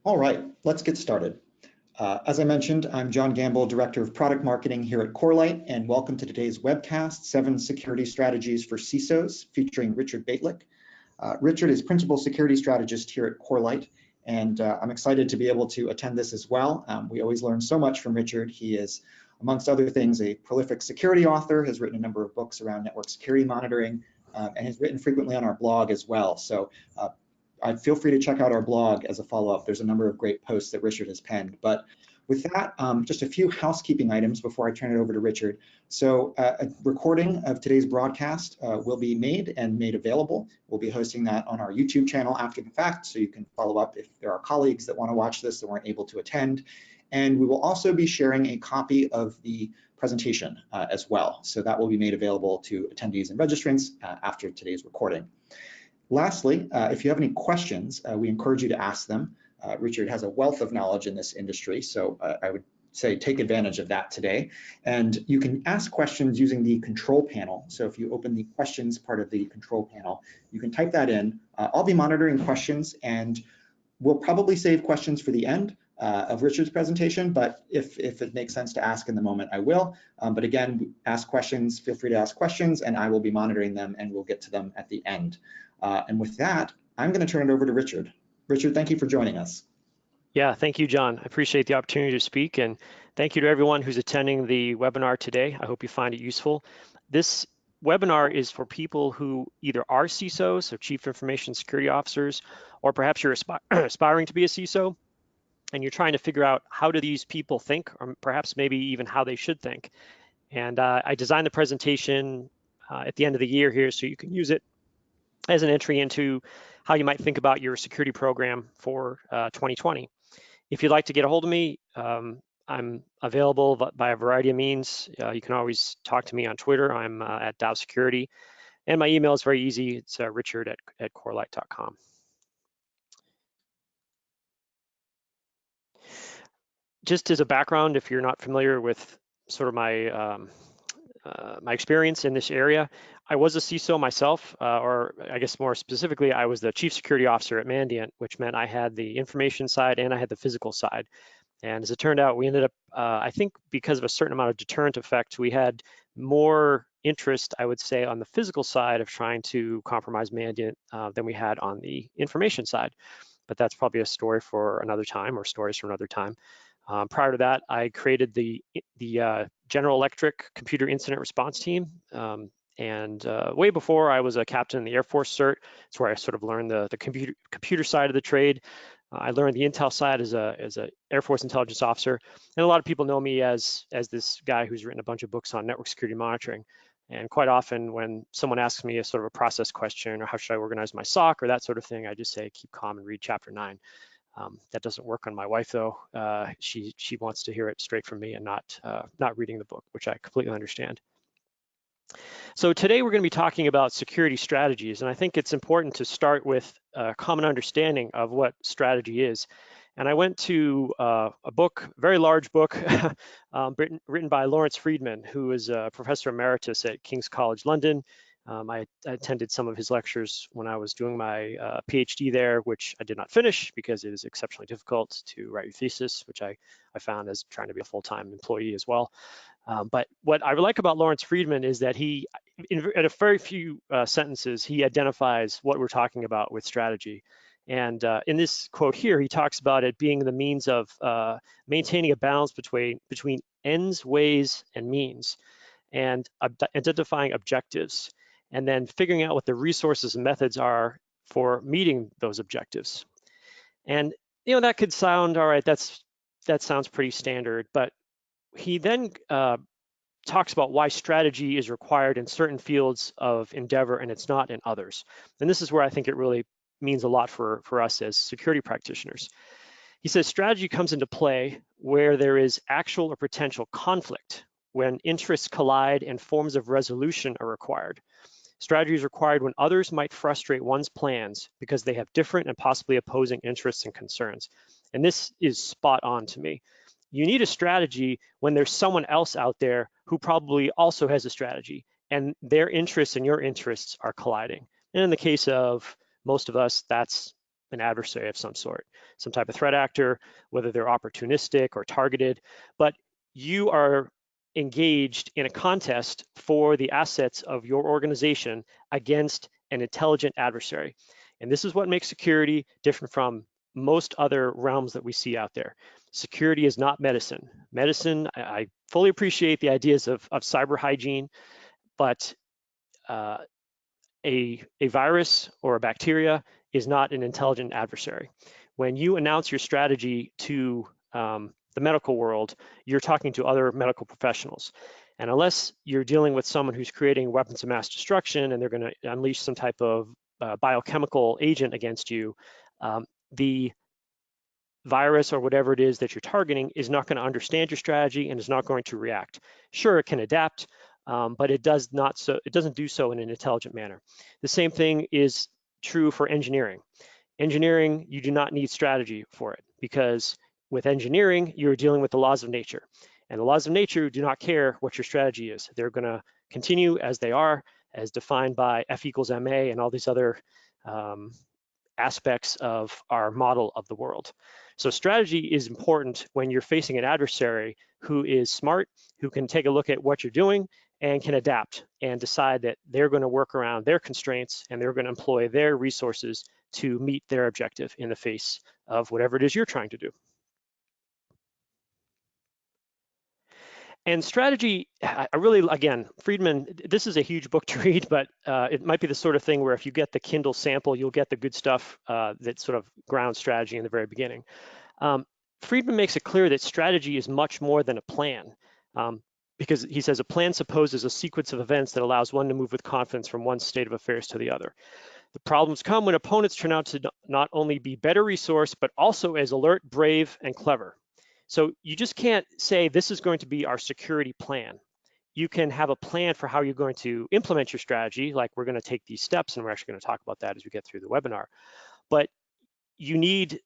All right, let's get started. As I mentioned, I'm John Gamble, Director of Product Marketing here at Corelight, and welcome to today's webcast, 7 Security Strategies for CISOs, featuring Richard Bejtlich. Richard is Principal Security Strategist here at Corelight, and I'm excited to be able to attend this as well. We always learn so much from Richard. He is, amongst other things, a prolific security author, has written a number of books around network security monitoring, and has written frequently on our blog as well. So feel free to check out our blog as a follow-up. There's a number of great posts that Richard has penned. But with that, just a few housekeeping items before I turn it over to Richard. So a recording of today's broadcast will be made and made available. We'll be hosting that on our YouTube channel after the fact, so you can follow up if there are colleagues that want to watch this that weren't able to attend. And we will also be sharing a copy of the presentation as well. So that will be made available to attendees and registrants after today's recording. Lastly, if you have any questions, we encourage you to ask them. Richard has a wealth of knowledge in this industry, so I would say take advantage of that today. And you can ask questions using the control panel. So if you open the questions part of the control panel, you can type that in. I'll be monitoring questions, and we'll probably save questions for the end of Richard's presentation, but if it makes sense to ask in the moment, I will. But again, ask questions, feel free to ask questions, and I will be monitoring them, and we'll get to them at the end. And with that, I'm going to turn it over to Richard. Richard, thank you for joining us. Yeah, thank you, John. I appreciate the opportunity to speak, and thank you to everyone who's attending the webinar today. I hope you find it useful. This webinar is for people who either are CISOs, so Chief Information Security Officers, or perhaps you're aspiring to be a CISO, and you're trying to figure out how do these people think, or perhaps maybe even how they should think. And I designed the presentation at the end of the year here, so you can use it as an entry into how you might think about your security program for 2020. If you'd like to get a hold of me, I'm available by a variety of means. You can always talk to me on Twitter. I'm at Dow Security, and my email is very easy. It's richard@corelight.com. Just as a background, if you're not familiar with sort of my my experience in this area, I was a CISO myself, or I guess more specifically, I was the Chief Security Officer at Mandiant, which meant I had the information side and I had the physical side. And as it turned out, we ended up, I think because of a certain amount of deterrent effect, we had more interest, I would say, on the physical side of trying to compromise Mandiant than we had on the information side. But that's probably a story for another time, or stories for another time. Prior to that, I created the General Electric Computer Incident Response Team. And way before, I was a captain in the Air Force cert. It's where I sort of learned the computer side of the trade. I learned the intel side as a Air Force intelligence officer. And a lot of people know me as this guy who's written a bunch of books on network security monitoring. And quite often when someone asks me a sort of a process question, or how should I organize my SOC, or that sort of thing, I just say, keep calm and read chapter 9. That doesn't work on my wife, though. She wants to hear it straight from me and not reading the book, which I completely understand. So today we're going to be talking about security strategies, and I think it's important to start with a common understanding of what strategy is. And I went to a book, a very large book, written by Lawrence Friedman, who is a professor emeritus at King's College London. I attended some of his lectures when I was doing my PhD there, which I did not finish because it is exceptionally difficult to write your thesis, which I found as trying to be a full-time employee as well. But what I like about Lawrence Friedman is that he, in a very few sentences, he identifies what we're talking about with strategy. And in this quote here, he talks about it being the means of maintaining a balance between ends, ways, and means, and identifying objectives, and then figuring out what the resources and methods are for meeting those objectives. And that could sound all right. That sounds pretty standard, but he then talks about why strategy is required in certain fields of endeavor and it's not in others. And this is where I think it really means a lot for us as security practitioners. He says strategy comes into play where there is actual or potential conflict, when interests collide and forms of resolution are required. Strategy is required when others might frustrate one's plans because they have different and possibly opposing interests and concerns. And this is spot on to me. You need a strategy when there's someone else out there who probably also has a strategy, and their interests and your interests are colliding. And in the case of most of us, that's an adversary of some sort, some type of threat actor, whether they're opportunistic or targeted, but you are engaged in a contest for the assets of your organization against an intelligent adversary. And this is what makes security different from most other realms that we see out there. Security is not medicine. Medicine, I fully appreciate the ideas of cyber hygiene, but a virus or a bacteria is not an intelligent adversary. When you announce your strategy to the medical world, you're talking to other medical professionals. And unless you're dealing with someone who's creating weapons of mass destruction and they're going to unleash some type of biochemical agent against you, the virus or whatever it is that you're targeting is not going to understand your strategy and is not going to react. Sure, it can adapt, but it doesn't do so in an intelligent manner. The same thing is true for engineering. Engineering, you do not need strategy for it, because with engineering, you're dealing with the laws of nature. And the laws of nature do not care what your strategy is. They're going to continue as they are, as defined by F equals ma and all these other aspects of our model of the world. So strategy is important when you're facing an adversary who is smart, who can take a look at what you're doing and can adapt and decide that they're going to work around their constraints and they're going to employ their resources to meet their objective in the face of whatever it is you're trying to do. And strategy, I really, again, Friedman, this is a huge book to read, but it might be the sort of thing where if you get the Kindle sample, you'll get the good stuff that sort of grounds strategy in the very beginning. Friedman makes it clear that strategy is much more than a plan, because he says a plan supposes a sequence of events that allows one to move with confidence from one state of affairs to the other. The problems come when opponents turn out to not only be better resourced, but also as alert, brave, and clever. So you just can't say this is going to be our security plan. You can have a plan for how you're going to implement your strategy, like we're going to take these steps, and we're actually going to talk about that as we get through the webinar. But you need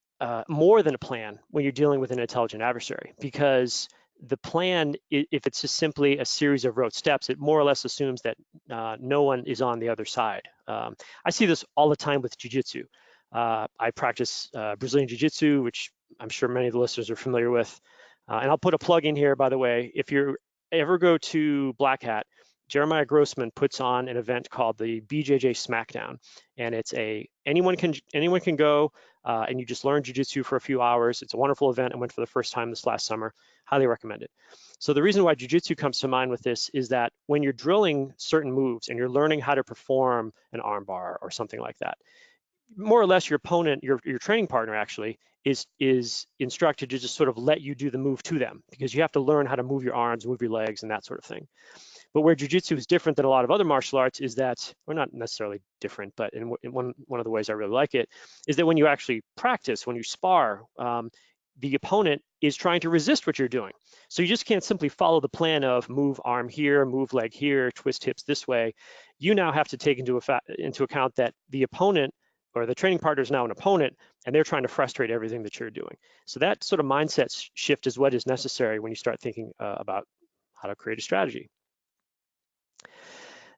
more than a plan when you're dealing with an intelligent adversary, because the plan, if it's just simply a series of rote steps, it more or less assumes that no one is on the other side. I see this all the time with jiu-jitsu. I practice Brazilian jiu-jitsu, which I'm sure many of the listeners are familiar with. And I'll put a plug in here, by the way. If you ever go to Black Hat, Jeremiah Grossman puts on an event called the BJJ Smackdown, and it's anyone can go, and you just learn jiu-jitsu for a few hours. It's a wonderful event. I went for the first time this last summer. Highly recommend it. So the reason why jiu-jitsu comes to mind with this is that when you're drilling certain moves and you're learning how to perform an armbar or something like that, more or less your opponent, your training partner actually, is instructed to just sort of let you do the move to them, because you have to learn how to move your arms, move your legs, and that sort of thing. But where jiu-jitsu is different than a lot of other martial arts is that, or not necessarily different, but in one of the ways I really like it, is that when you actually practice, when you spar, the opponent is trying to resist what you're doing. So you just can't simply follow the plan of move arm here, move leg here, twist hips this way. You now have to take into account that the opponent or the training partner is now an opponent, and they're trying to frustrate everything that you're doing. So that sort of mindset shift is what is necessary when you start thinking about how to create a strategy.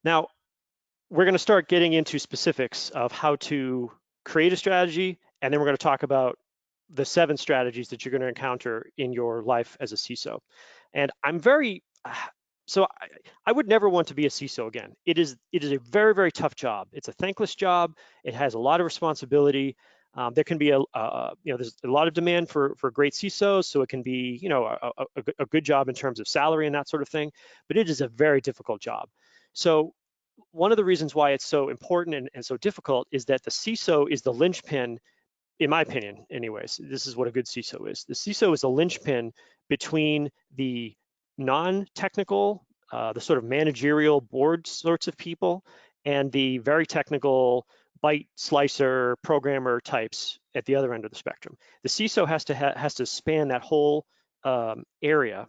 Now, we're going to start getting into specifics of how to create a strategy, and then we're going to talk about the 7 strategies that you're going to encounter in your life as a CISO. And I'm so I would never want to be a CISO again. It is a very, very tough job. It's a thankless job. It has a lot of responsibility. There can be there's a lot of demand for great CISOs, so it can be a good job in terms of salary and that sort of thing. But it is a very difficult job. So one of the reasons why it's so important and so difficult is that the CISO is the linchpin, in my opinion, anyways. This is what a good CISO is. The CISO is the linchpin between the non-technical, the sort of managerial board sorts of people, and the very technical byte slicer programmer types at the other end of the spectrum. The CISO has to span that whole area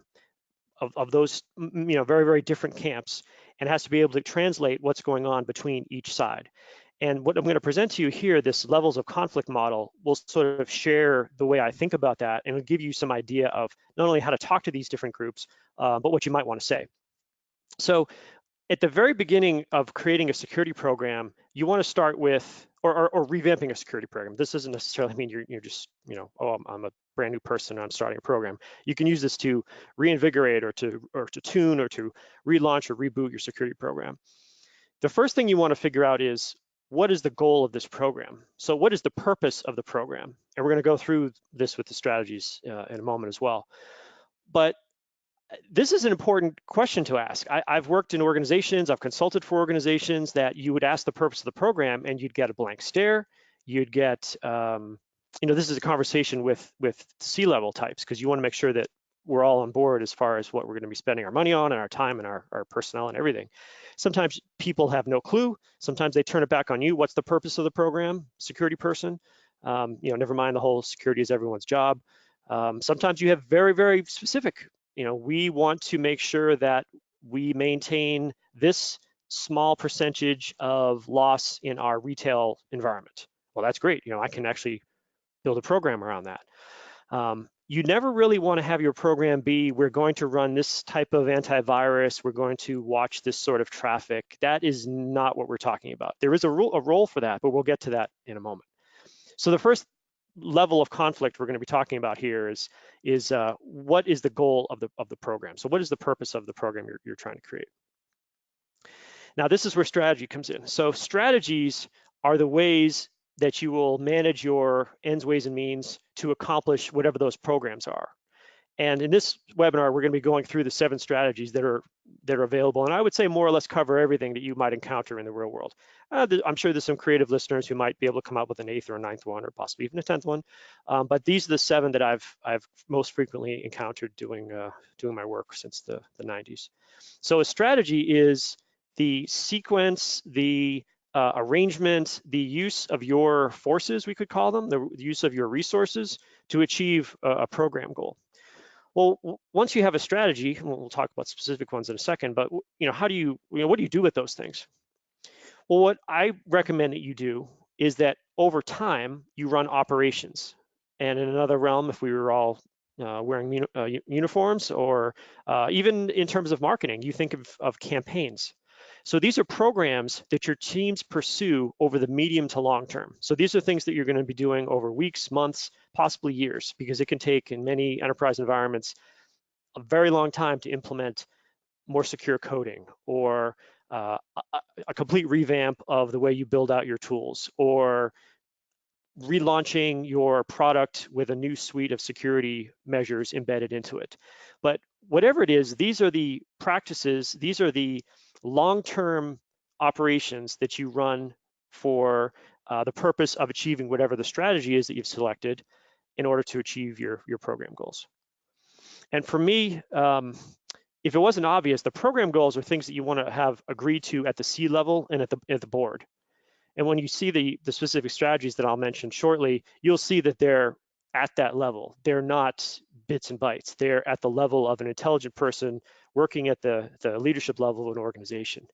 of those very, very different camps, and has to be able to translate what's going on between each side. And what I'm going to present to you here, this levels of conflict model, will sort of share the way I think about that, and it'll give you some idea of not only how to talk to these different groups, but what you might want to say. So at the very beginning of creating a security program, you want to start with, or revamping a security program. This doesn't necessarily mean you're just, oh, I'm a brand new person and I'm starting a program. You can use this to reinvigorate or to tune or to relaunch or reboot your security program. The first thing you want to figure out is, what is the goal of this program? So what is the purpose of the program? And we're going to go through this with the strategies in a moment as well. But this is an important question to ask. I've worked in organizations, I've consulted for organizations that you would ask the purpose of the program and you'd get a blank stare. You'd get, this is a conversation with C-level types, because you want to make sure that we're all on board as far as what we're going to be spending our money on and our time and our personnel and everything. Sometimes people have no clue. Sometimes they turn it back on you. What's the purpose of the program, security person? Never mind the whole security is everyone's job. Sometimes you have very, very specific, we want to make sure that we maintain this small percentage of loss in our retail environment. Well, that's great. I can actually build a program around that. You never really want to have your program be, we're going to run this type of antivirus, we're going to watch this sort of traffic. That is not what we're talking about. There is a role for that, but we'll get to that in a moment. So the first level of conflict we're going to be talking about here is what is the goal of the program? So what is the purpose of the program you're trying to create? Now, this is where strategy comes in. So strategies are the ways that you will manage your ends, ways, and means to accomplish whatever those programs are. And in this webinar, we're going to be going through the 7 strategies that are available, and I would say more or less cover everything that you might encounter in the real world. I'm sure there's some creative listeners who might be able to come up with an 8th or a 9th one, or possibly even a 10th one. But these are the 7 that I've most frequently encountered doing my work since the 90s. So a strategy is the sequence, the arrangement, the use of your forces, we could call them, the use of your resources to achieve a program goal. Well, once you have a strategy, we'll talk about specific ones in a second, but how do you, what do you do with those things? Well, what I recommend that you do is that over time, you run operations. And in another realm, if we were all wearing uniforms, or even in terms of marketing, you think of campaigns. So these are programs that your teams pursue over the medium to long term. So these are things that you're going to be doing over weeks, months, possibly years, because it can take, in many enterprise environments, a very long time to implement more secure coding, or a complete revamp of the way you build out your tools, or relaunching your product with a new suite of security measures embedded into it. But whatever it is, these are the practices, these are the long-term operations that you run for the purpose of achieving whatever the strategy is that you've selected in order to achieve your program goals. And for me, if it wasn't obvious, the program goals are things that you want to have agreed to at the C level and at the board. And when you see the specific strategies that I'll mention shortly, you'll see that they're at that level. They're not bits and bytes. They're at the level of an intelligent person working at the leadership level of an organization.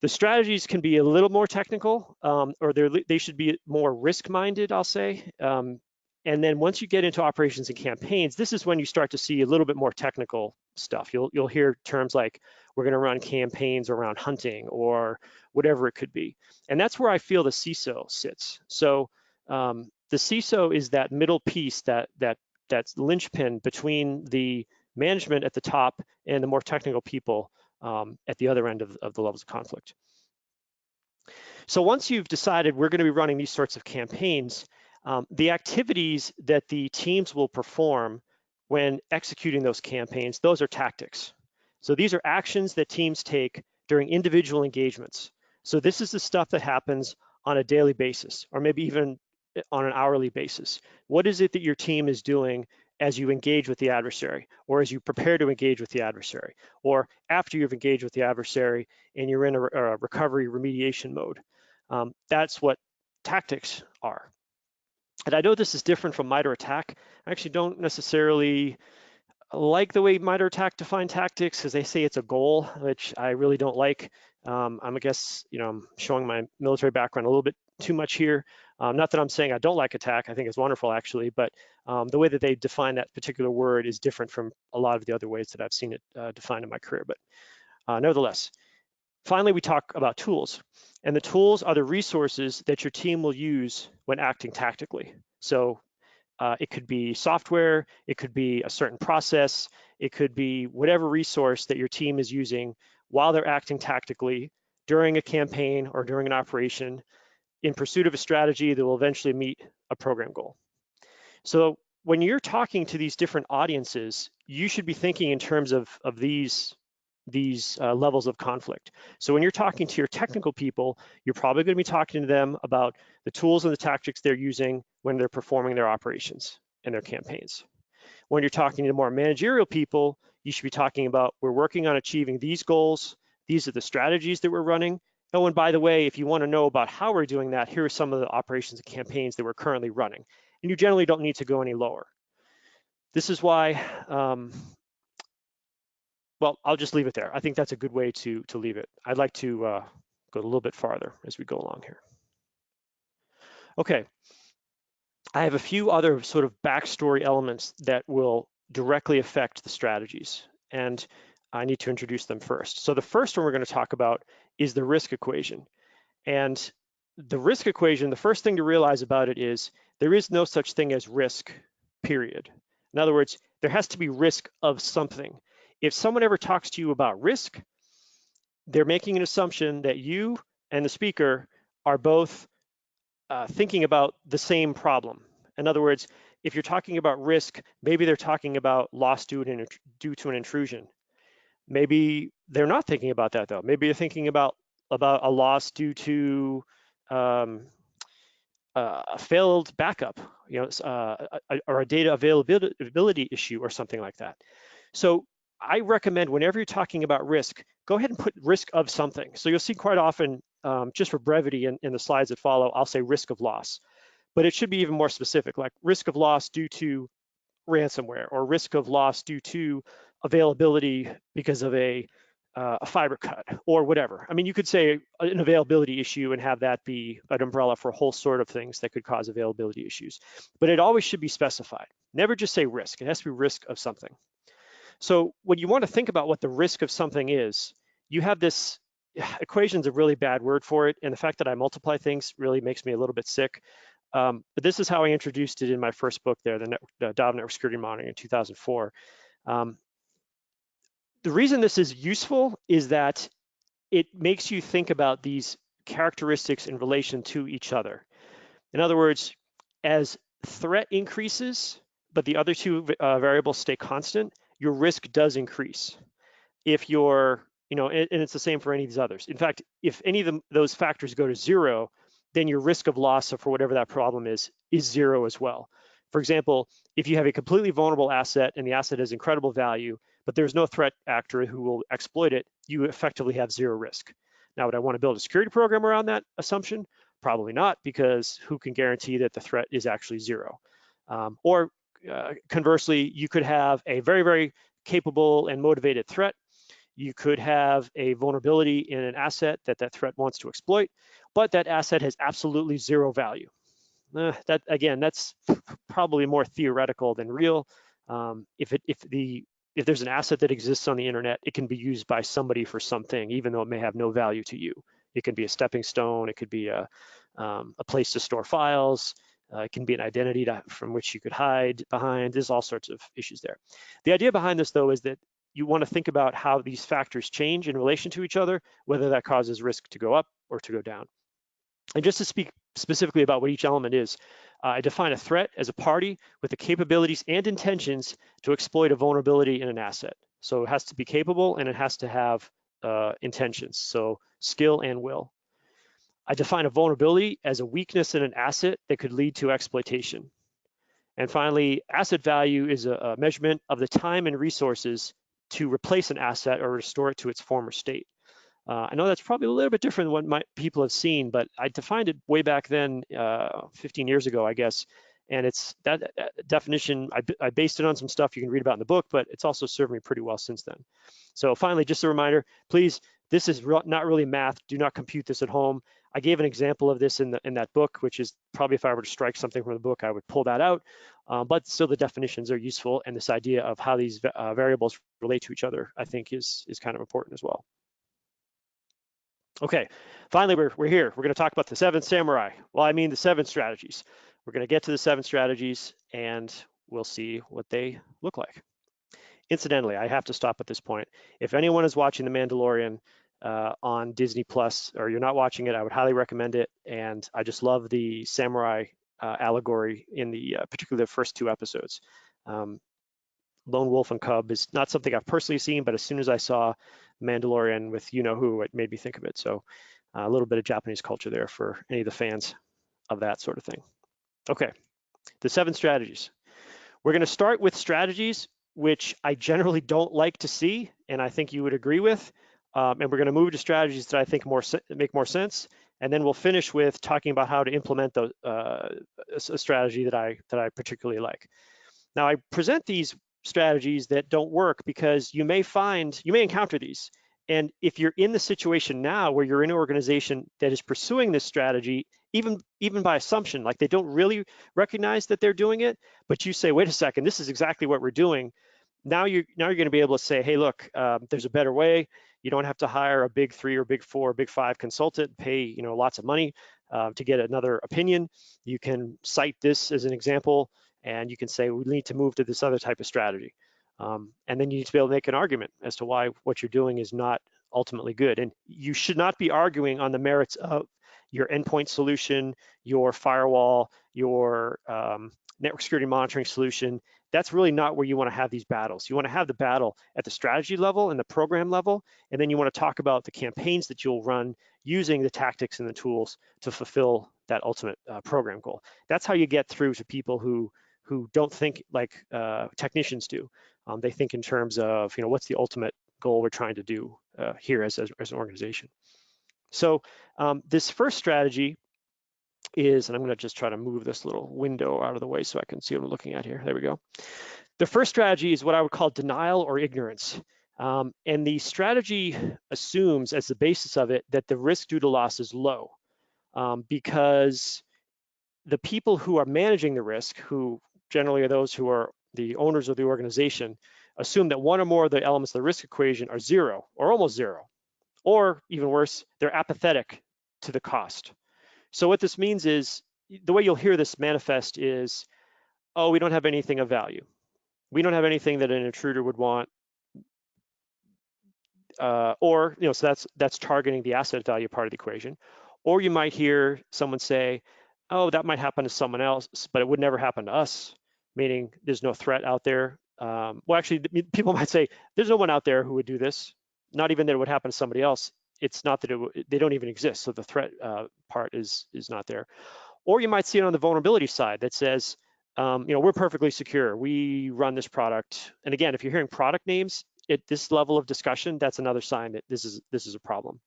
The strategies can be a little more technical, or they should be more risk-minded, I'll say. And then once you get into operations and campaigns, this is when you start to see a little bit more technical stuff. You'll hear terms like, we're going to run campaigns around hunting, or whatever it could be. And that's where I feel the CISO sits. So the CISO is that middle piece, that's linchpin between the management at the top and the more technical people at the other end of the levels of conflict. So once you've decided we're going to be running these sorts of campaigns, the activities that the teams will perform when executing those campaigns, those are tactics. So these are actions that teams take during individual engagements. So this is the stuff that happens on a daily basis, or maybe even on an hourly basis. What is it that your team is doing as you engage with the adversary, or as you prepare to engage with the adversary, or after you've engaged with the adversary and you're in a recovery remediation mode? That's what tactics are. And I know this is different from MITRE ATT&CK. I actually don't necessarily like the way MITRE ATT&CK define tactics, because they say it's a goal, which I really don't like. I guess, I'm showing my military background a little bit too much here. Not that I'm saying I don't like attack, I think it's wonderful actually, but the way that they define that particular word is different from a lot of the other ways that I've seen it defined in my career. But nevertheless, finally, we talk about tools. And the tools are the resources that your team will use when acting tactically. So it could be software, it could be a certain process, it could be whatever resource that your team is using while they're acting tactically during a campaign or during an operation in pursuit of a strategy that will eventually meet a program goal. So when you're talking to these different audiences, you should be thinking in terms of these levels of conflict. So when you're talking to your technical people, you're probably going to be talking to them about the tools and the tactics they're using when they're performing their operations and their campaigns. When you're talking to more managerial people, you should be talking about, we're working on achieving these goals. These are the strategies that we're running. Oh, and by the way, if you want to know about how we're doing that, here are some of the operations and campaigns that we're currently running. And you generally don't need to go any lower. This is why, well, I'll just leave it there. I think that's a good way to leave it. I'd like to go a little bit farther as we go along here. Okay, I have a few other sort of backstory elements that will directly affect the strategies, and I need to introduce them first. So the first one we're going to talk about is the risk equation. And the risk equation, the first thing to realize about it is there is no such thing as risk, period. In other words, there has to be risk of something. If someone ever talks to you about risk, they're making an assumption that you and the speaker are both thinking about the same problem. In other words, if you're talking about risk, maybe they're talking about loss due to an intrusion. Maybe they're not thinking about that though. Maybe they're thinking about a loss due to a failed backup, or a data availability issue or something like that. So I recommend whenever you're talking about risk, go ahead and put risk of something. So you'll see quite often, just for brevity in the slides that follow, I'll say risk of loss, but it should be even more specific, like risk of loss due to ransomware or risk of loss due to availability because of a fiber cut or whatever. I mean, you could say an availability issue and have that be an umbrella for a whole sort of things that could cause availability issues, but it always should be specified. Never just say risk, it has to be risk of something. So when you want to think about what the risk of something is, you have this, equation's a really bad word for it, and the fact that I multiply things really makes me a little bit sick. But this is how I introduced it in my first book there, the DAV Network Security Monitoring in 2004. The reason this is useful is that it makes you think about these characteristics in relation to each other. In other words, as threat increases, but the other two variables stay constant, your risk does increase. If you're, and it's the same for any of these others. In fact, if any of those factors go to zero, then your risk of loss for whatever that problem is zero as well. For example, if you have a completely vulnerable asset and the asset has incredible value, but there's no threat actor who will exploit it, you effectively have zero risk. Now, would I want to build a security program around that assumption? Probably not, because who can guarantee that the threat is actually zero? Or conversely, you could have a very, very capable and motivated threat. You could have a vulnerability in an asset that threat wants to exploit, but that asset has absolutely zero value. That, again, that's probably more theoretical than real. If there's an asset that exists on the internet, it can be used by somebody for something, even though it may have no value to you. It can be a stepping stone. It could be a place to store files. It can be an identity from which you could hide behind. There's all sorts of issues there. The idea behind this, though, is that you want to think about how these factors change in relation to each other, whether that causes risk to go up or to go down. And just to speak specifically about what each element is, I define a threat as a party with the capabilities and intentions to exploit a vulnerability in an asset. So it has to be capable and it has to have intentions, so skill and will. I define a vulnerability as a weakness in an asset that could lead to exploitation. And finally, asset value is a measurement of the time and resources to replace an asset or restore it to its former state. I know that's probably a little bit different than what people have seen, but I defined it way back then, 15 years ago, I guess. And it's that definition, I based it on some stuff you can read about in the book, but it's also served me pretty well since then. So finally, just a reminder, please, this is not really math. Do not compute this at home. I gave an example of this in that book, which is probably if I were to strike something from the book, I would pull that out. But still the definitions are useful. And this idea of how these variables relate to each other, I think is kind of important as well. Okay, finally, we're here. We're going to talk about the 7 samurai. Well, I mean the 7 strategies. We're going to get to the 7 strategies and we'll see what they look like. Incidentally, I have to stop at this point. If anyone is watching The Mandalorian on Disney Plus, or you're not watching it, I would highly recommend it. And I just love the samurai allegory in the particularly the first 2 episodes. Lone Wolf and Cub is not something I've personally seen, but as soon as I saw Mandalorian with you-know-who, it made me think of it. So a little bit of Japanese culture there for any of the fans of that sort of thing. Okay, the 7 strategies. We're going to start with strategies which I generally don't like to see, and I think you would agree with. And we're going to move to strategies that I think make more sense. And then we'll finish with talking about how to implement those, a strategy that I particularly like. Now, I present these strategies that don't work because you may encounter these. And if you're in the situation now where you're in an organization that is pursuing this strategy, even by assumption, like they don't really recognize that they're doing it, but you say, wait a second, this is exactly what we're doing. Now you're going to be able to say, hey, look, there's a better way. You don't have to hire a big 3 or big 4 or big 5 consultant, pay lots of money to get another opinion. You can cite this as an example, and you can say we need to move to this other type of strategy. And then you need to be able to make an argument as to why what you're doing is not ultimately good. And you should not be arguing on the merits of your endpoint solution, your firewall, your network security monitoring solution. That's really not where you want to have these battles. You want to have the battle at the strategy level and the program level, and then you want to talk about the campaigns that you'll run using the tactics and the tools to fulfill that ultimate program goal. That's how you get through to people who don't think like technicians do. They think in terms of, what's the ultimate goal we're trying to do here as an organization. So this first strategy is, and I'm going to just try to move this little window out of the way so I can see what I'm looking at here. There we go. The first strategy is what I would call denial or ignorance. And the strategy assumes as the basis of it that the risk due to loss is low because the people who are managing the risk, who generally are those who are the owners of the organization, assume that one or more of the elements of the risk equation are 0 or almost 0, or even worse, they're apathetic to the cost. So what this means is, the way you'll hear this manifest is, oh, we don't have anything of value. We don't have anything that an intruder would want, or so that's targeting the asset value part of the equation. Or you might hear someone say, oh, that might happen to someone else, but it would never happen to us, meaning there's no threat out there. Well, actually, people might say there's no one out there who would do this, not even that it would happen to somebody else. It's not that they don't even exist, so the threat part is not there. Or you might see it on the vulnerability side that says, we're perfectly secure. We run this product. And again, if you're hearing product names at this level of discussion, that's another sign that this is a problem.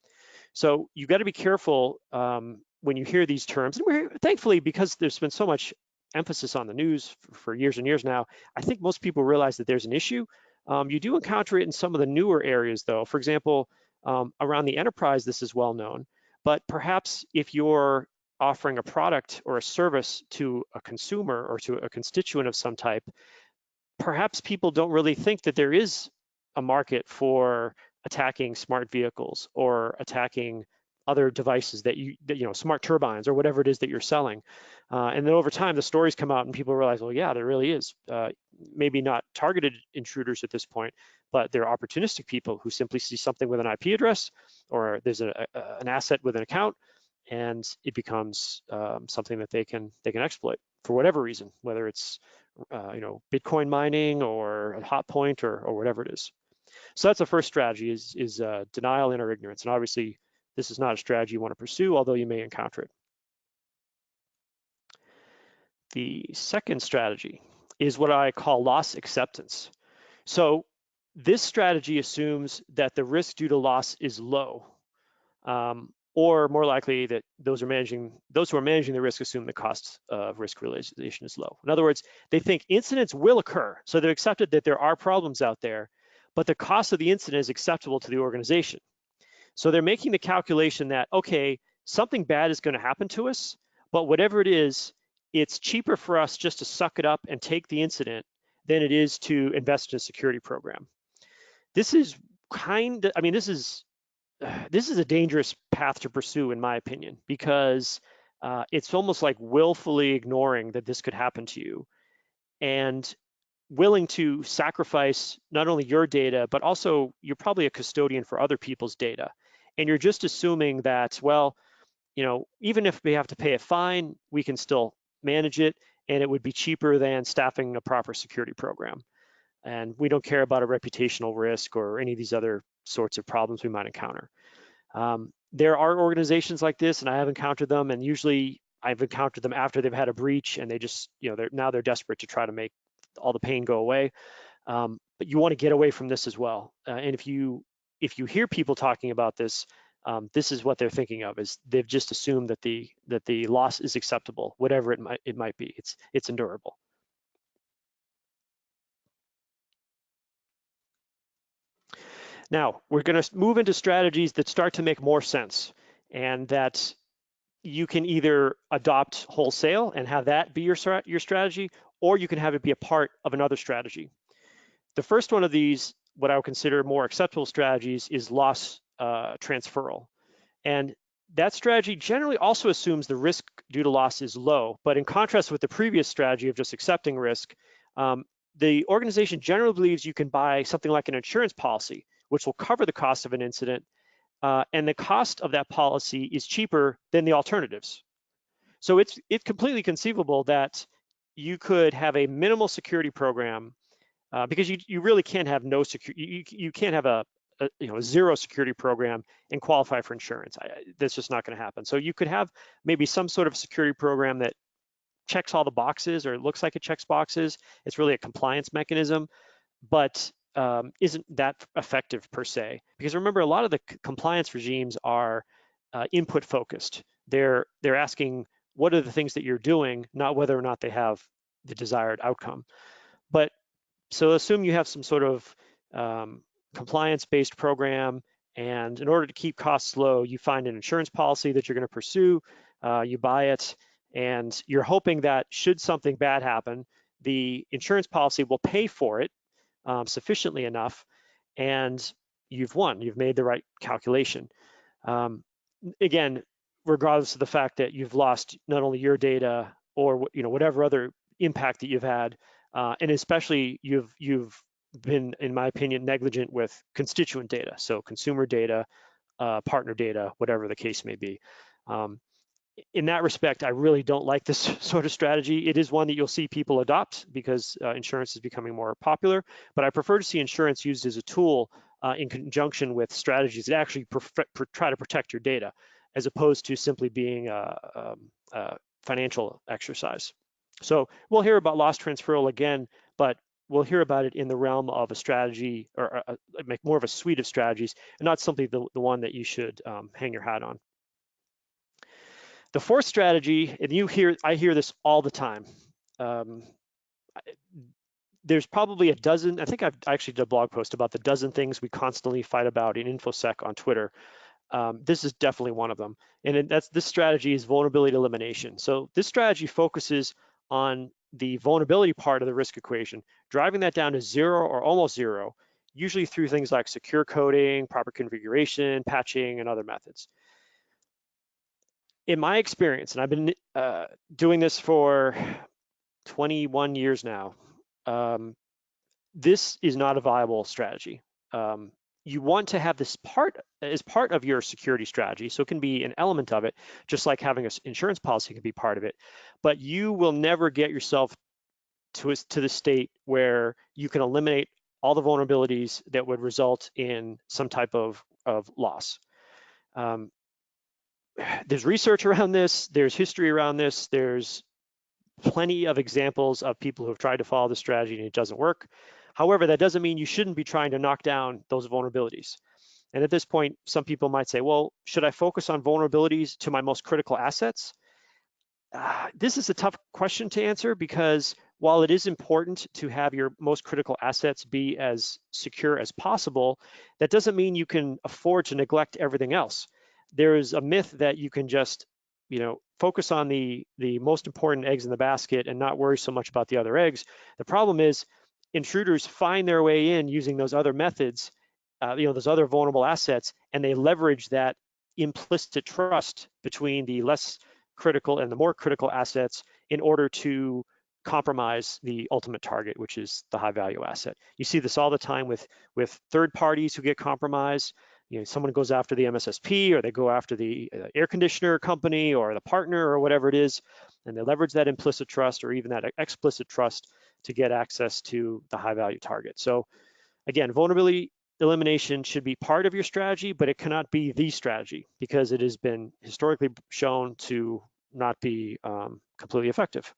So you got to be careful when you hear these terms. And thankfully, because there's been so much emphasis on the news for years and years now, I think most people realize that there's an issue. You do encounter it in some of the newer areas, though. For example, around the enterprise, this is well known. But perhaps if you're offering a product or a service to a consumer or to a constituent of some type, perhaps people don't really think that there is a market for attacking smart vehicles or attacking other devices that smart turbines or whatever it is that you're selling. And then over time, the stories come out and people realize, well, yeah, there really is. Maybe not targeted intruders at this point, but they're opportunistic people who simply see something with an IP address, or there's an asset with an account, and it becomes something that they can exploit for whatever reason, whether it's Bitcoin mining or a hot point or whatever it is. So that's the first strategy is denial and or ignorance. And obviously, this is not a strategy you want to pursue, although you may encounter it. The second strategy is what I call loss acceptance. So this strategy assumes that the risk due to loss is low, or more likely that those who are managing the risk assume the cost of risk realization is low. In other words, they think incidents will occur, so they've accepted that there are problems out there, but the cost of the incident is acceptable to the organization. So they're making the calculation that, okay, something bad is going to happen to us, but whatever it is, it's cheaper for us just to suck it up and take the incident than it is to invest in a security program. This is this is this is a dangerous path to pursue, in my opinion, because it's almost like willfully ignoring that this could happen to you and willing to sacrifice not only your data, but also you're probably a custodian for other people's data. And you're just assuming that, well, even if we have to pay a fine, we can still manage it, and it would be cheaper than staffing a proper security program. And we don't care about a reputational risk or any of these other sorts of problems we might encounter. There are organizations like this, and I have encountered them, and usually I've encountered them after they've had a breach, and they just, they're desperate to try to make all the pain go away. But you want to get away from this as well. And if you hear people talking about this, this is what they're thinking of, is they've just assumed that the loss is acceptable, whatever it might be. It's endurable. Now, we're going to move into strategies that start to make more sense, and that you can either adopt wholesale and have that be your strategy, or you can have it be a part of another strategy. The first one of these, what I would consider more acceptable strategies, is loss transferal. And that strategy generally also assumes the risk due to loss is low, but in contrast with the previous strategy of just accepting risk, the organization generally believes you can buy something like an insurance policy, which will cover the cost of an incident, and the cost of that policy is cheaper than the alternatives. So it's completely conceivable that you could have a minimal security program, because you really can't have no security. You can't have a zero security program and qualify for insurance. That's just not going to happen. So you could have maybe some sort of security program that checks all the boxes, or it looks like it checks boxes. It's really a compliance mechanism, but isn't that effective per se. Because remember, a lot of the compliance regimes are input focused. They're asking what are the things that you're doing, not whether or not they have the desired outcome. But so assume you have some sort of compliance-based program, and in order to keep costs low, you find an insurance policy that you're going to pursue, you buy it, and you're hoping that should something bad happen, the insurance policy will pay for it sufficiently enough, and you've won. You've made the right calculation. Again, regardless of the fact that you've lost not only your data or whatever other impact that you've had, and especially you've been, in my opinion, negligent with constituent data, so consumer data, partner data, whatever the case may be. In that respect, I really don't like this sort of strategy. It is one that you'll see people adopt because insurance is becoming more popular, but I prefer to see insurance used as a tool in conjunction with strategies that actually try to protect your data, as opposed to simply being a financial exercise. So we'll hear about loss transferal again, but we'll hear about it in the realm of a strategy, or make more of a suite of strategies, and not simply the one that you should hang your hat on. The fourth strategy, and I hear this all the time. There's probably a dozen, I think I've actually did a blog post about the dozen things we constantly fight about in InfoSec on Twitter. This is definitely one of them. And this strategy is vulnerability elimination. So this strategy focuses on the vulnerability part of the risk equation, driving that down to zero or almost zero, usually through things like secure coding, proper configuration, patching, and other methods. In my experience, and I've been doing this for 21 years now, this is not a viable strategy. You want to have this as part of your security strategy, so it can be an element of it, just like having an insurance policy can be part of it, but you will never get yourself to the state where you can eliminate all the vulnerabilities that would result in some type of loss. There's research around this, there's history around this, there's plenty of examples of people who have tried to follow the strategy and it doesn't work. However, that doesn't mean you shouldn't be trying to knock down those vulnerabilities. And at this point, some people might say, well, should I focus on vulnerabilities to my most critical assets? This is a tough question to answer, because while it is important to have your most critical assets be as secure as possible, that doesn't mean you can afford to neglect everything else. There is a myth that you can just focus on the most important eggs in the basket and not worry so much about the other eggs. The problem is intruders find their way in using those other methods, those other vulnerable assets, and they leverage that implicit trust between the less critical and the more critical assets in order to compromise the ultimate target, which is the high value asset. You see this all the time with third parties who get compromised. Someone goes after the MSSP, or they go after the air conditioner company or the partner or whatever it is, and they leverage that implicit trust or even that explicit trust to get access to the high value target. So again, vulnerability elimination should be part of your strategy, but it cannot be the strategy because it has been historically shown to not be completely effective.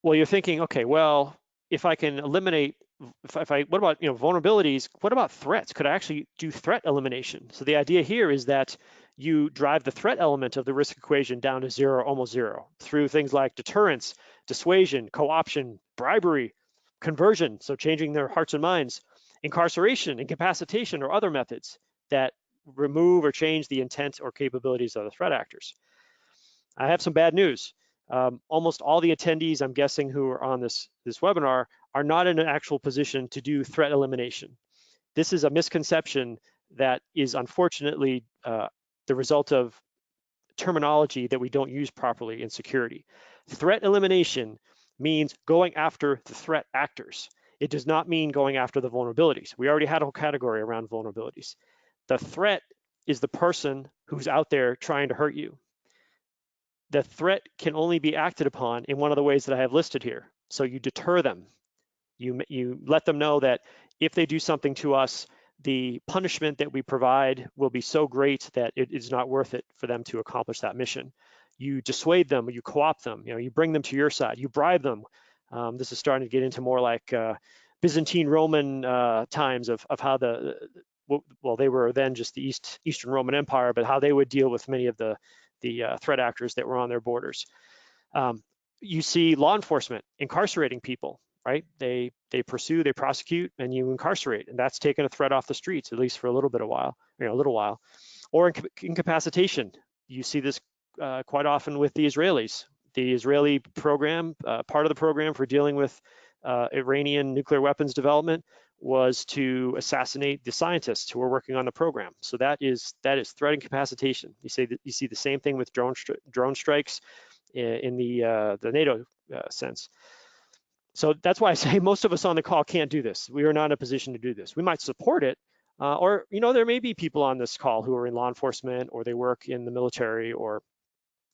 Well, you're thinking, okay, well, if I can eliminate, what about vulnerabilities? What about threats? Could I actually do threat elimination? So the idea here is that you drive the threat element of the risk equation down to zero, almost zero, through things like deterrence, dissuasion, co-option, bribery, conversion, so changing their hearts and minds, incarceration, incapacitation, or other methods that remove or change the intent or capabilities of the threat actors. I have some bad news. Almost all the attendees, I'm guessing, who are on this webinar are not in an actual position to do threat elimination. This is a misconception that is unfortunately the result of terminology that we don't use properly in security. Threat elimination means going after the threat actors. It does not mean going after the vulnerabilities. We already had a whole category around vulnerabilities. The threat is the person who's out there trying to hurt you. The threat can only be acted upon in one of the ways that I have listed here. So you deter them. You let them know that if they do something to us, the punishment that we provide will be so great that it is not worth it for them to accomplish that mission. You dissuade them, you co-opt them, you bring them to your side, you bribe them. This is starting to get into more like Byzantine Roman times of how they were then just the Eastern Roman Empire, but how they would deal with many of the threat actors that were on their borders. You see law enforcement incarcerating people, right? They pursue, they prosecute, and you incarcerate, and that's taken a threat off the streets, at least for a little while. Or incapacitation. You see this quite often with the Israelis. The Israeli program, part of the program for dealing with Iranian nuclear weapons development was to assassinate the scientists who were working on the program. So that is threat incapacitation. You see the same thing with drone strikes in the NATO sense. So that's why I say most of us on the call can't do this. We are not in a position to do this. We might support it, or there may be people on this call who are in law enforcement, or they work in the military or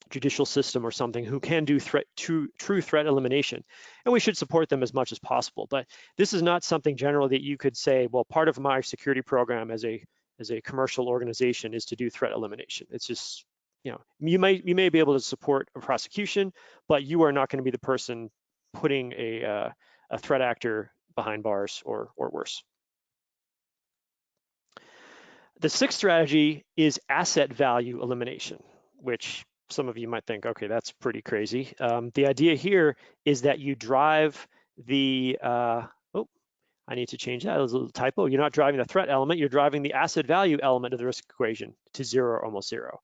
judicial system or something, who can do true threat elimination, and we should support them as much as possible. But this is not something general that you could say, well, part of my security program as a commercial organization is to do threat elimination. It's just, you may be able to support a prosecution, but you are not going to be the person putting a threat actor behind bars or worse. The sixth strategy is asset value elimination, which some of you might think, okay, that's pretty crazy. The idea here is that you drive the, I need to change that, it was a little typo. You're not driving the threat element, you're driving the asset value element of the risk equation to zero or almost zero.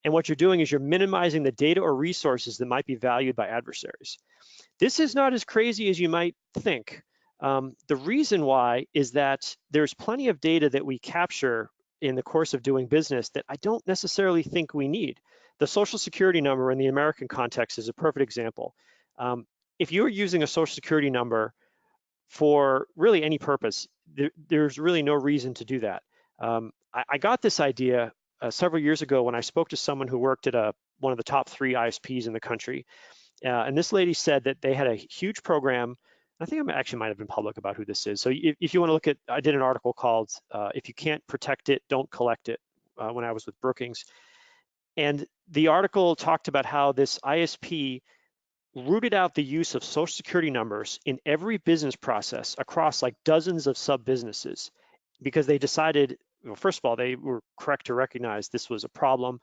And what you're doing is you're minimizing the data or resources that might be valued by adversaries. This is not as crazy as you might think. The reason why is that there's plenty of data that we capture in the course of doing business that I don't necessarily think we need. The social security number in the American context is a perfect example. If you're using a social security number for really any purpose, there's really no reason to do that. I got this idea several years ago when I spoke to someone who worked at one of the top 3 ISPs in the country. And this lady said that they had a huge program. I think I actually might have been public about who this is. So if you want to look at, I did an article called If You Can't Protect It, Don't Collect It, when I was with Brookings. And the article talked about how this ISP rooted out the use of social security numbers in every business process across like dozens of sub-businesses, because they decided, well, first of all, they were correct to recognize this was a problem.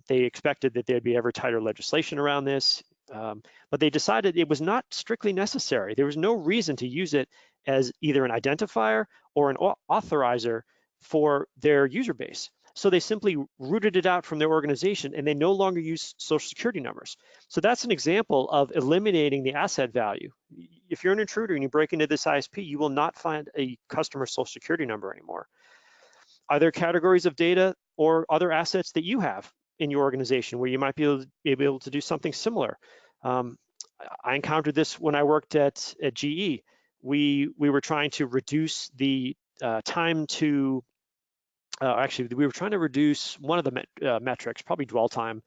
They expected that there'd be ever tighter legislation around this, but they decided it was not strictly necessary. There was no reason to use it as either an identifier or an authorizer for their user base. So they simply rooted it out from their organization and they no longer use social security numbers. So that's an example of eliminating the asset value. If you're an intruder and you break into this ISP, you will not find a customer social security number anymore. Are there categories of data or other assets that you have in your organization where you might be able to do something similar? I encountered this when I worked at GE. We were trying to reduce the time to, actually, we were trying to reduce one of the metrics, probably dwell time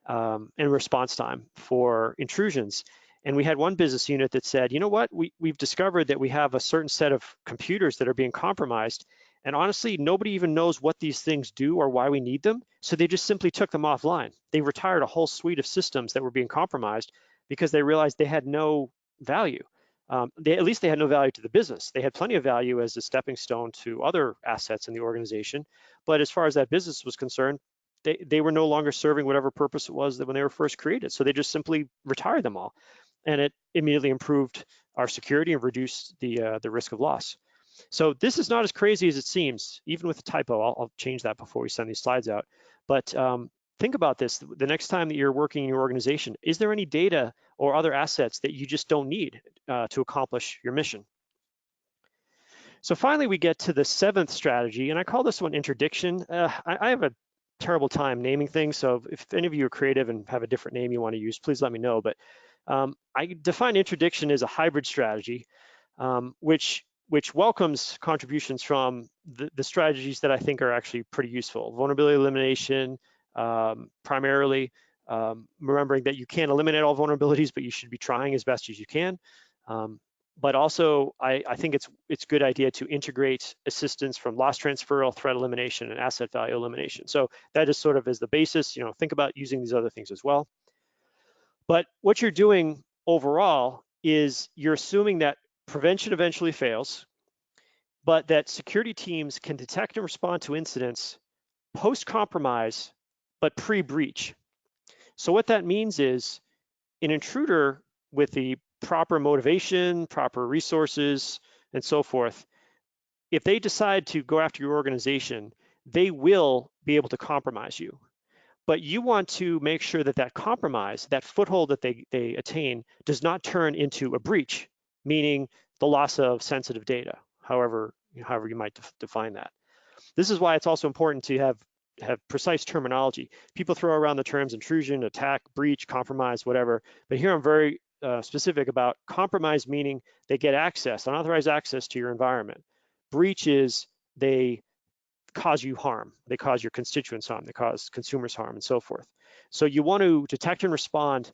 and response time for intrusions. And we had one business unit that said, you know what, we've discovered that we have a certain set of computers that are being compromised. And honestly, nobody even knows what these things do or why we need them. So they just simply took them offline. They retired a whole suite of systems that were being compromised because they realized they had no value. At least they had no value to the business. They had plenty of value as a stepping stone to other assets in the organization. But as far as that business was concerned, they were no longer serving whatever purpose it was that when they were first created. So they just simply retired them all. And it immediately improved our security and reduced the risk of loss. So this is not as crazy as it seems, even with a typo. I'll change that before we send these slides out. But think about this. The next time that you're working in your organization, is there any data or other assets that you just don't need to accomplish your mission? So finally, we get to the 7th strategy, and I call this one interdiction. I have a terrible time naming things, so if any of you are creative and have a different name you want to use, please let me know. But I define interdiction as a hybrid strategy, which welcomes contributions from the strategies that I think are actually pretty useful. Vulnerability elimination, primarily, remembering that you can't eliminate all vulnerabilities, but you should be trying as best as you can. But also, I think it's a good idea to integrate assistance from loss transferal, threat elimination, and asset value elimination. So that is sort of as the basis. Think about using these other things as well. But what you're doing overall is you're assuming that prevention eventually fails, but that security teams can detect and respond to incidents post-compromise, but pre-breach. So what that means is an intruder with the proper motivation, proper resources, and so forth, if they decide to go after your organization, they will be able to compromise you. But you want to make sure that that compromise, that foothold that they attain, does not turn into a breach, meaning the loss of sensitive data, however you might define that. This is why it's also important to have precise terminology. People throw around the terms intrusion, attack, breach, compromise, whatever, but here I'm very specific about compromise, meaning they get access, unauthorized access to your environment. Breach is they cause you harm, they cause your constituents harm, they cause consumers harm, and so forth. So you want to detect and respond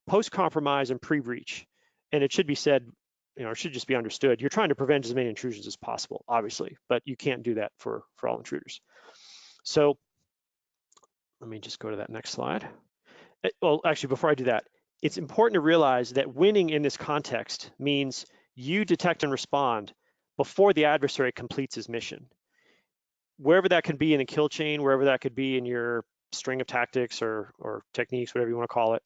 post-compromise and pre-breach. And it should be said, it should just be understood, you're trying to prevent as many intrusions as possible, obviously, but you can't do that for all intruders. So let me just go to that next slide. Well, actually, before I do that, it's important to realize that winning in this context means you detect and respond before the adversary completes his mission. Wherever that can be in a kill chain, wherever that could be in your string of tactics or techniques, whatever you want to call it.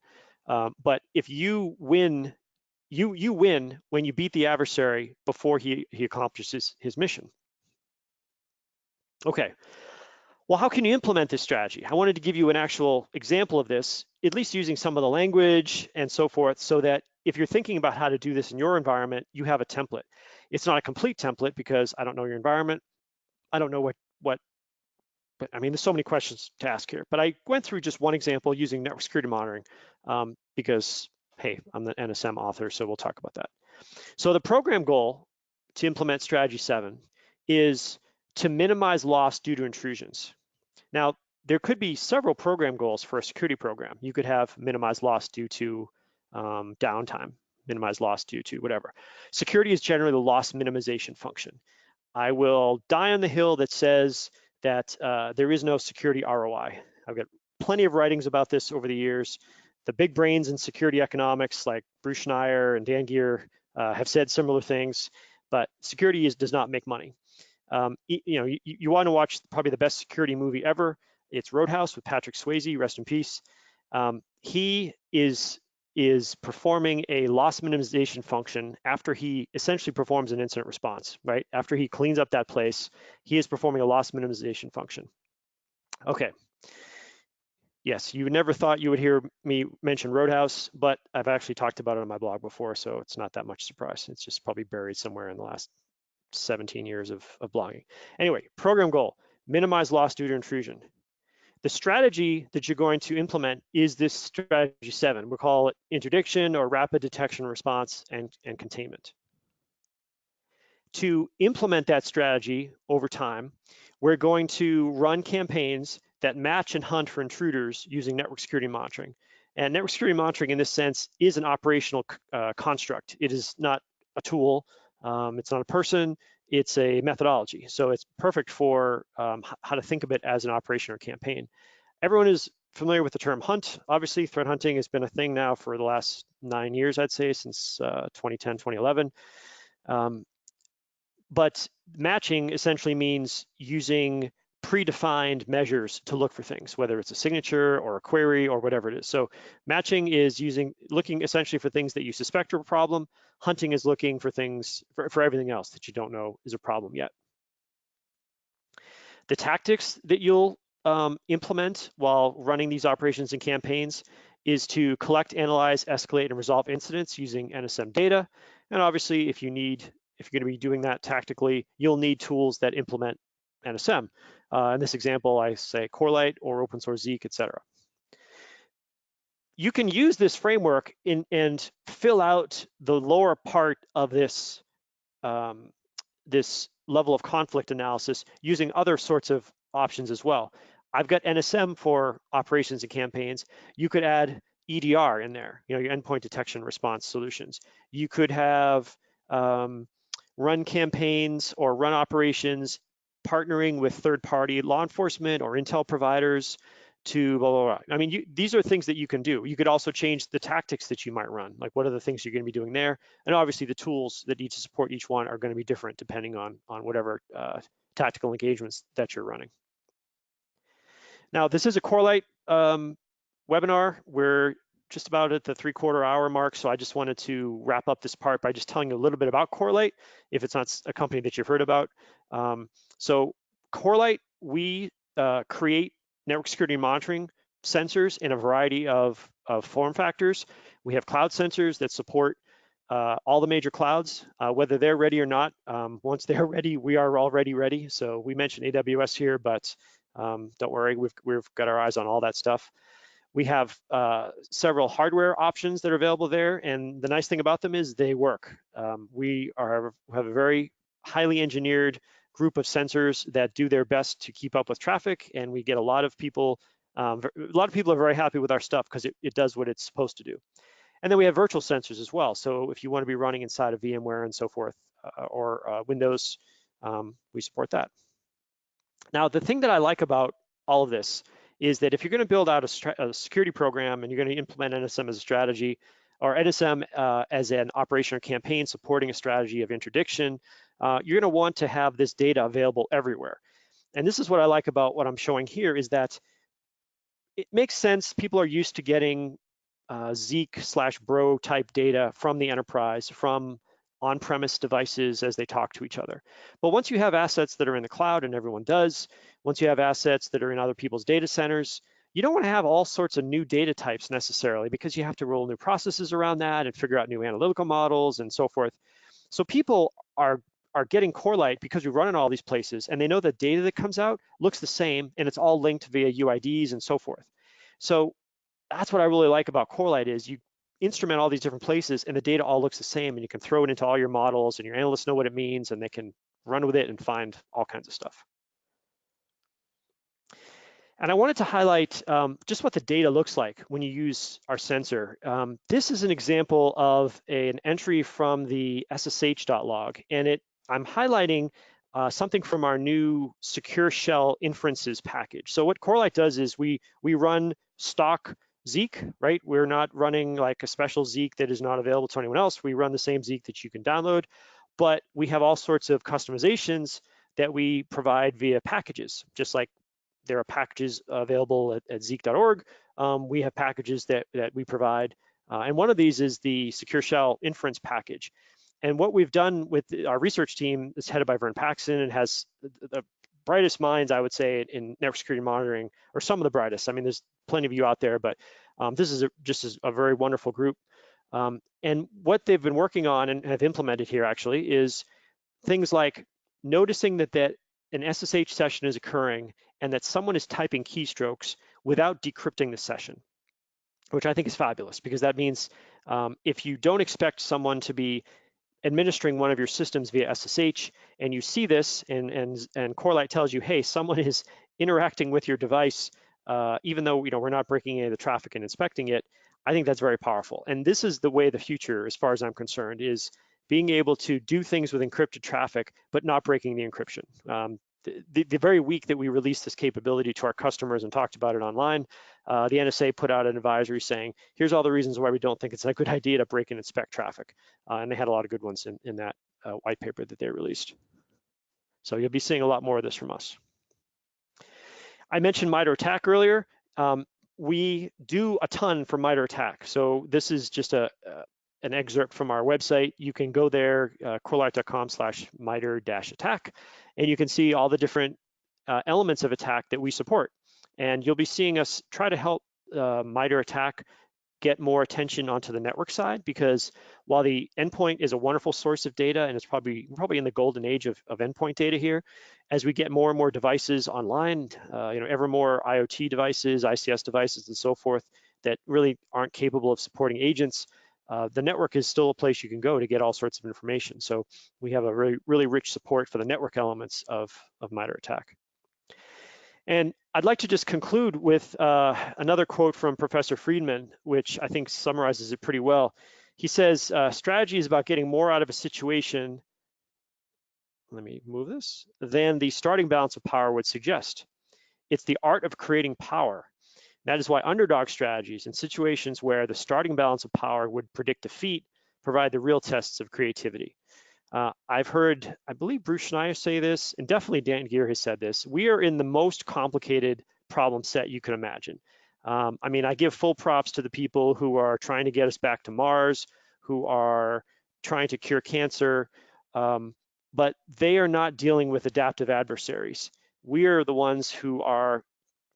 But if you win, you win when you beat the adversary before he accomplishes his mission. Okay. Well, how can you implement this strategy? I wanted to give you an actual example of this, at least using some of the language and so forth, so that if you're thinking about how to do this in your environment, you have a template. It's not a complete template because I don't know your environment. I don't know but I mean, there's so many questions to ask here. But I went through just one example using network security monitoring because, hey, I'm the NSM author, so we'll talk about that. So the program goal to implement strategy 7 is to minimize loss due to intrusions. Now, there could be several program goals for a security program. You could have minimize loss due to downtime, minimize loss due to whatever. Security is generally the loss minimization function. I will die on the hill that says that there is no security ROI. I've got plenty of writings about this over the years. The big brains in security economics like Bruce Schneier and Dan Geer have said similar things, but security does not make money. You want to watch probably the best security movie ever. It's Roadhouse with Patrick Swayze, rest in peace. He is performing a loss minimization function after he essentially performs an incident response, right? After he cleans up that place, he is performing a loss minimization function. Okay. Yes, you never thought you would hear me mention Roadhouse, but I've actually talked about it on my blog before, so it's not that much surprise. It's just probably buried somewhere in the last 17 years of blogging. Anyway, program goal, minimize loss due to intrusion. The strategy that you're going to implement is this strategy 7. We'll call it interdiction or rapid detection response and containment. To implement that strategy over time, we're going to run campaigns that match and hunt for intruders using network security monitoring. And network security monitoring in this sense is an operational construct. It is not a tool, it's not a person, it's a methodology. So it's perfect for how to think of it as an operation or campaign. Everyone is familiar with the term hunt. Obviously, threat hunting has been a thing now for the last 9 years, I'd say, since 2010, 2011. But matching essentially means using predefined measures to look for things, whether it's a signature or a query or whatever it is. So matching is looking essentially for things that you suspect are a problem. Hunting is looking for things, for everything else that you don't know is a problem yet. The tactics that you'll implement while running these operations and campaigns is to collect, analyze, escalate, and resolve incidents using NSM data. And obviously, if you're going to be doing that tactically, you'll need tools that implement NSM. In this example, I say Corelight or open source Zeek, etc. You can use this framework and fill out the lower part of this, this level of conflict analysis using other sorts of options as well. I've got NSM for operations and campaigns. You could add EDR in there, your endpoint detection response solutions. You could have run campaigns or run operations partnering with third-party law enforcement or intel providers to blah, blah, blah. I mean, these are things that you can do. You could also change the tactics that you might run, like what are the things you're going to be doing there? And obviously the tools that need to support each one are going to be different depending on whatever tactical engagements that you're running. Now, this is a Corelight webinar. We're just about at the 3/4 hour mark, so I just wanted to wrap up this part by just telling you a little bit about Corelight, if it's not a company that you've heard about. So Corelight, we create network security monitoring sensors in a variety of form factors. We have cloud sensors that support all the major clouds, whether they're ready or not. Once they're ready, we are already ready. So we mentioned AWS here, but don't worry, we've got our eyes on all that stuff. We have several hardware options that are available there, and the nice thing about them is they work. We have a very highly engineered group of sensors that do their best to keep up with traffic, and we get a lot of people are very happy with our stuff because it does what it's supposed to do. And then we have virtual sensors as well. So if you want to be running inside of VMware and so forth, or Windows, we support that. Now, the thing that I like about all of this is that if you're going to build out a security program and you're going to implement NSM as a strategy, or NSM as an operation or campaign supporting a strategy of interdiction, you're going to want to have this data available everywhere. And this is what I like about what I'm showing here is that it makes sense. People are used to getting Zeek/Bro type data from the enterprise, from on-premise devices as they talk to each other. But once you have assets that are in the cloud, and everyone does, once you have assets that are in other people's data centers, you don't want to have all sorts of new data types necessarily, because you have to roll new processes around that and figure out new analytical models and so forth. So people are getting Corelight because we run in all these places, and they know the data that comes out looks the same, and it's all linked via UIDs and so forth. So that's what I really like about Corelight is you instrument all these different places and the data all looks the same, and you can throw it into all your models and your analysts know what it means and they can run with it and find all kinds of stuff. And I wanted to highlight just what the data looks like when you use our sensor. This is an example of an entry from the ssh.log, and I'm highlighting something from our new secure Shell Inferences package. So what Corelight does is we run stock Zeek, right? We're not running like a special Zeek that is not available to anyone else. We run the same Zeek that you can download, but we have all sorts of customizations that we provide via packages. Just like there are packages available at zeek.org, we have packages that we provide. And one of these is the Secure Shell Inference package. And what we've done with our research team is headed by Vern Paxson and has brightest minds, I would say, in network security monitoring, or some of the brightest. I mean, there's plenty of you out there, but this is just a very wonderful group. And what they've been working on and have implemented here actually is things like noticing that an SSH session is occurring and that someone is typing keystrokes without decrypting the session, which I think is fabulous, because that means if you don't expect someone to be administering one of your systems via SSH and you see this and Corelight tells you, hey, someone is interacting with your device, even though we're not breaking any of the traffic and inspecting it, I think that's very powerful. And this is the way of the future, as far as I'm concerned, is being able to do things with encrypted traffic, but not breaking the encryption. The very week that we released this capability to our customers and talked about it online, the NSA put out an advisory saying, here's all the reasons why we don't think it's a good idea to break and inspect traffic. And they had a lot of good ones in that white paper that they released. So you'll be seeing a lot more of this from us. I mentioned MITRE ATT&CK earlier. We do a ton for MITRE ATT&CK. So this is just an excerpt from our website. You can go there, corelight.com/MITRE-ATT&CK, and you can see all the different elements of attack that we support. And you'll be seeing us try to help MITRE ATT&CK get more attention onto the network side, because while the endpoint is a wonderful source of data, and it's probably in the golden age of endpoint data here, as we get more and more devices online, ever more IoT devices, ICS devices, and so forth that really aren't capable of supporting agents, the network is still a place you can go to get all sorts of information. So we have a really, really rich support for the network elements of MITRE ATT&CK. And I'd like to just conclude with another quote from Professor Friedman, which I think summarizes it pretty well. He says, strategy is about getting more out of a situation, let me move this, than the starting balance of power would suggest. It's the art of creating power. That is why underdog strategies in situations where the starting balance of power would predict defeat provide the real tests of creativity. I've heard, I believe Bruce Schneier say this, and definitely Dan Gear has said this. We are in the most complicated problem set you can imagine. I mean, I give full props to the people who are trying to get us back to Mars, who are trying to cure cancer, but they are not dealing with adaptive adversaries. We are the ones who are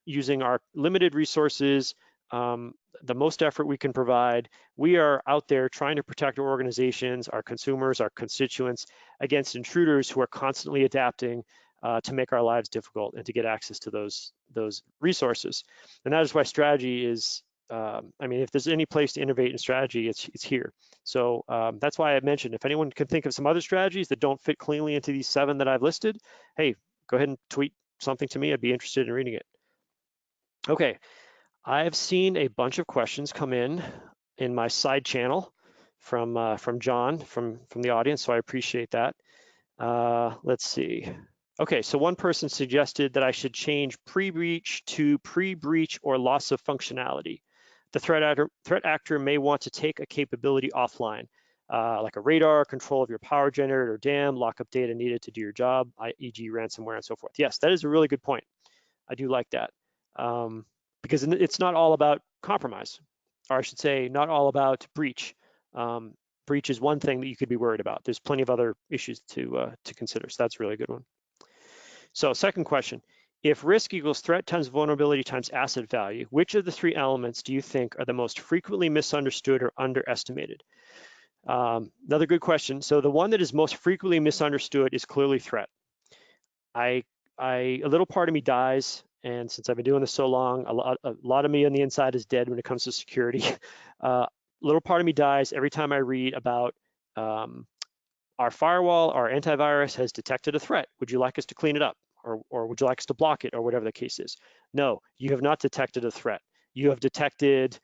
using our limited resources, the most effort we can provide. We are out there trying to protect our organizations, our consumers, our constituents against intruders who are constantly adapting to make our lives difficult and to get access to those resources. And that is why strategy is, I mean, if there's any place to innovate in strategy, it's here. So that's why I mentioned, if anyone can think of some other strategies that don't fit cleanly into these 7 that I've listed, hey, go ahead and tweet something to me. I'd be interested in reading it. Okay, I've seen a bunch of questions come in my side channel from John from the audience, so I appreciate that. Let's see. Okay, so one person suggested that I should change pre-breach to pre-breach or loss of functionality. The threat actor may want to take a capability offline, like a radar, control of your power generator or dam, lock up data needed to do your job, e.g. ransomware and so forth. Yes, that is a really good point. I do like that. Because it's not all about compromise, or I should say not all about breach. Breach is one thing that you could be worried about. There's plenty of other issues to consider, so that's a really good one. So second question, if risk equals threat times vulnerability times asset value, which of the 3 elements do you think are the most frequently misunderstood or underestimated? Another good question. So the one that is most frequently misunderstood is clearly threat. A little part of me dies, and since I've been doing this so long, a lot of me on the inside is dead when it comes to security. A little part of me dies every time I read about our firewall, our antivirus has detected a threat. Would you like us to clean it up? Or would you like us to block it, or whatever the case is? No, you have not detected a threat. You have detected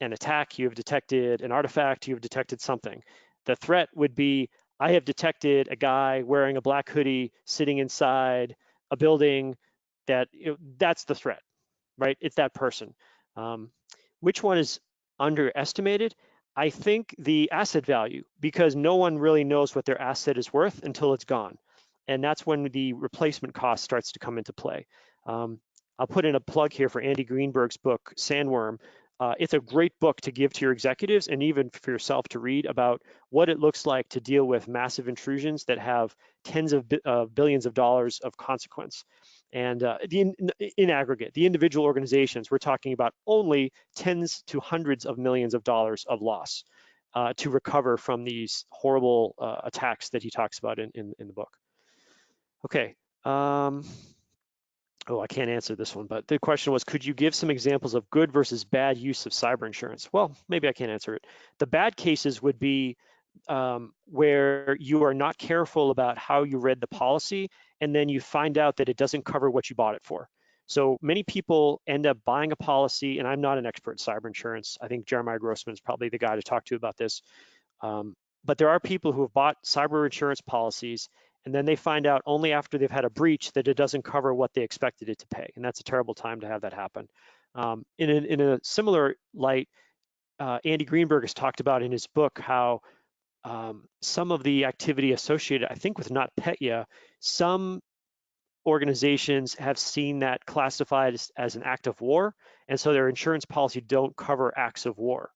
an attack, you have detected an artifact, you have detected something. The threat would be, I have detected a guy wearing a black hoodie sitting inside a building that's the threat, right? It's that person. Which one is underestimated? I think the asset value, because no one really knows what their asset is worth until it's gone. And that's when the replacement cost starts to come into play. I'll put in a plug here for Andy Greenberg's book, Sandworm, It's a great book to give to your executives and even for yourself to read about what it looks like to deal with massive intrusions that have tens of billions of dollars of consequence. And in aggregate, the individual organizations, we're talking about only tens to hundreds of millions of dollars of loss to recover from these horrible attacks that he talks about in the book. Okay. Oh, I can't answer this one, but the question was, could you give some examples of good versus bad use of cyber insurance? Well, maybe I can't answer it. The bad cases would be where you are not careful about how you read the policy, and then you find out that it doesn't cover what you bought it for. So many people end up buying a policy, and I'm not an expert in cyber insurance. I think Jeremiah Grossman is probably the guy to talk to about this. But there are people who have bought cyber insurance policies, and then they find out only after they've had a breach that it doesn't cover what they expected it to pay. And that's a terrible time to have that happen. In a similar light, Andy Greenberg has talked about in his book how some of the activity associated, I think, with NotPetya, some organizations have seen that classified as an act of war, and so their insurance policy don't cover acts of war.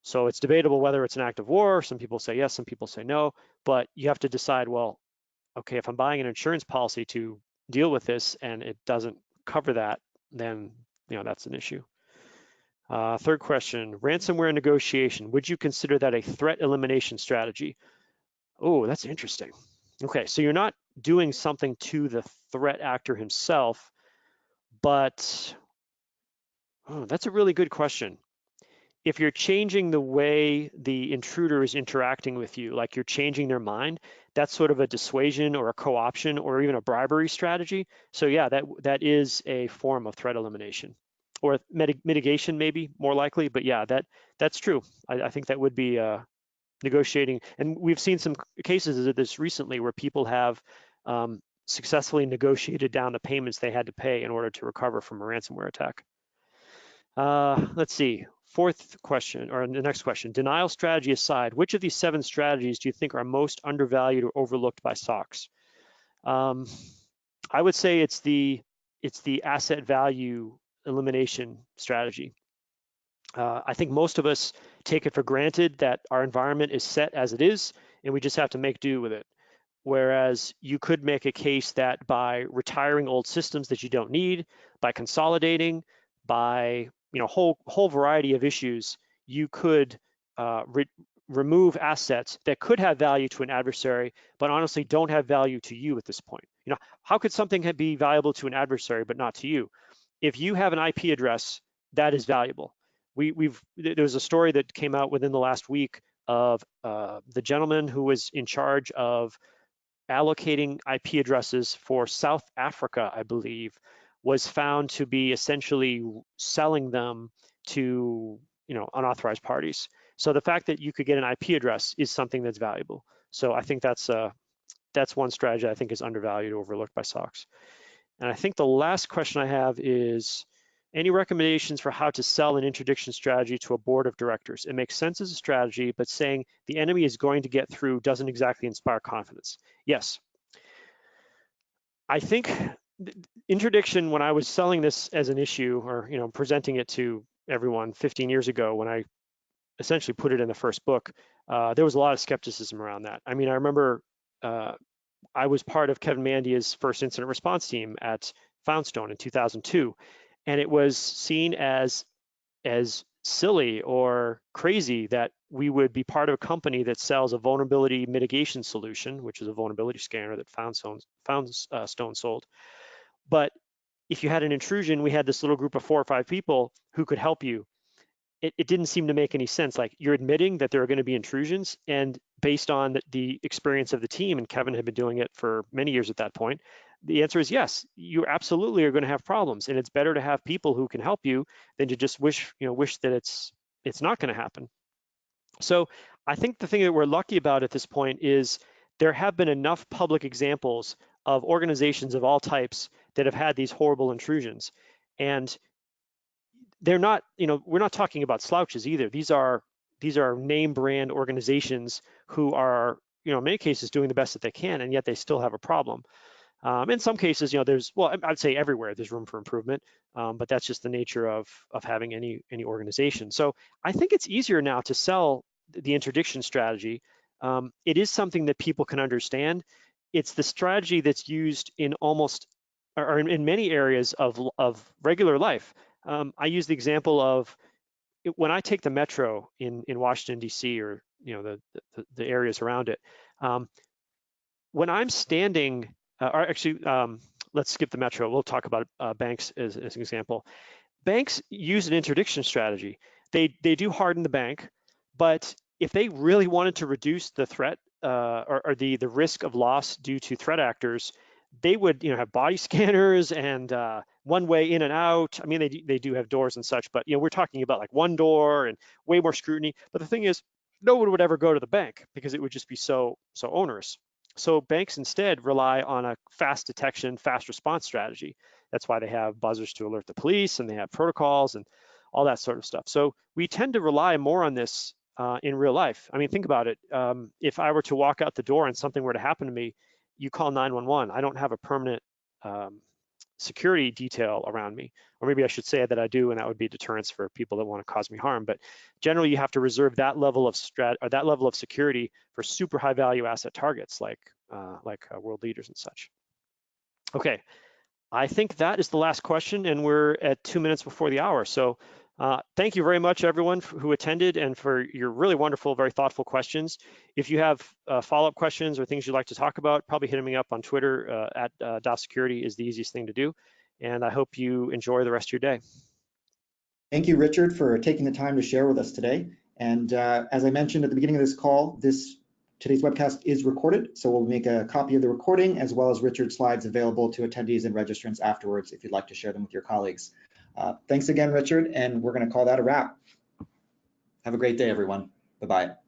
So it's debatable whether it's an act of war. Some people say yes, some people say no, but you have to decide, well, okay, if I'm buying an insurance policy to deal with this and it doesn't cover that, then that's an issue. Third question, ransomware negotiation. Would you consider that a threat elimination strategy? Oh, that's interesting. Okay, so you're not doing something to the threat actor himself, but that's a really good question. If you're changing the way the intruder is interacting with you, like you're changing their mind, that's sort of a dissuasion or a co-option or even a bribery strategy. So yeah, that is a form of threat elimination, or mitigation maybe more likely, but yeah, that's true. I think that would be negotiating. And we've seen some cases of this recently where people have successfully negotiated down the payments they had to pay in order to recover from a ransomware attack. Let's see, fourth question, or the next question, denial strategy aside, which of these 7 strategies do you think are most undervalued or overlooked by SOCs? I would say it's the asset value elimination strategy. I think most of us take it for granted that our environment is set as it is, and we just have to make do with it. Whereas you could make a case that by retiring old systems that you don't need, by consolidating, by whole variety of issues, you could remove assets that could have value to an adversary, but honestly don't have value to you at this point. How could something be valuable to an adversary but not to you? If you have an IP address, that is valuable. There's a story that came out within the last week of the gentleman who was in charge of allocating IP addresses for South Africa, I believe, was found to be essentially selling them to unauthorized parties. So the fact that you could get an IP address is something that's valuable. So I think that's one strategy I think is undervalued or overlooked by SOCs. And I think the last question I have is, any recommendations for how to sell an interdiction strategy to a board of directors? It makes sense as a strategy, but saying the enemy is going to get through doesn't exactly inspire confidence. Yes. I think interdiction, when I was selling this as an issue or presenting it to everyone 15 years ago, when I essentially put it in the first book, there was a lot of skepticism around that. I mean, I remember I was part of Kevin Mandiant's first incident response team at Foundstone in 2002, and it was seen as silly or crazy that we would be part of a company that sells a vulnerability mitigation solution, which is a vulnerability scanner that Foundstone sold. But if you had an intrusion, we had this little group of 4 or 5 people who could help you. It didn't seem to make any sense. Like, you're admitting that there are going to be intrusions, and based on the experience of the team, and Kevin had been doing it for many years at that point, the answer is yes, you absolutely are going to have problems, and it's better to have people who can help you than to just wish that it's not going to happen. So I think the thing that we're lucky about at this point is there have been enough public examples of organizations of all types that have had these horrible intrusions, and they're not, we're not talking about slouches either. These are name brand organizations who are, in many cases doing the best that they can, and yet they still have a problem. In some cases, there's, well, I'd say everywhere there's room for improvement, but that's just the nature of having any organization. So I think it's easier now to sell the interdiction strategy. It is something that people can understand. It's the strategy that's used in almost, or in many areas of regular life. I use the example of when I take the metro in Washington, D.C., or the areas around it. When I'm standing, or actually, let's skip the metro. We'll talk about banks as an example. Banks use an interdiction strategy. They do harden the bank, but if they really wanted to reduce the threat or the risk of loss due to threat actors, they would have body scanners and one way in and out. I mean, they do have doors and such, but we're talking about like one door and way more scrutiny. But the thing is, no one would ever go to the bank because it would just be so onerous. So banks instead rely on a fast detection, fast response strategy. That's why they have buzzers to alert the police, and they have protocols and all that sort of stuff. So we tend to rely more on this in real life. I mean, think about it. If I were to walk out the door and something were to happen to me, you call 911. I don't have a permanent security detail around me, or maybe I should say that I do, and that would be deterrence for people that want to cause me harm. But generally, you have to reserve that level of security for super high value asset targets like world leaders and such. Okay, I think that is the last question, and we're at 2 minutes before the hour. So thank you very much, everyone who attended, and for your really wonderful, very thoughtful questions. If you have follow-up questions or things you'd like to talk about, probably hitting me up on Twitter at DOF Security is the easiest thing to do. And I hope you enjoy the rest of your day. Thank you, Richard, for taking the time to share with us today. And as I mentioned at the beginning of this call, today's webcast is recorded, so we'll make a copy of the recording as well as Richard's slides available to attendees and registrants afterwards if you'd like to share them with your colleagues. Thanks again, Richard, and we're going to call that a wrap. Have a great day, everyone. Bye-bye.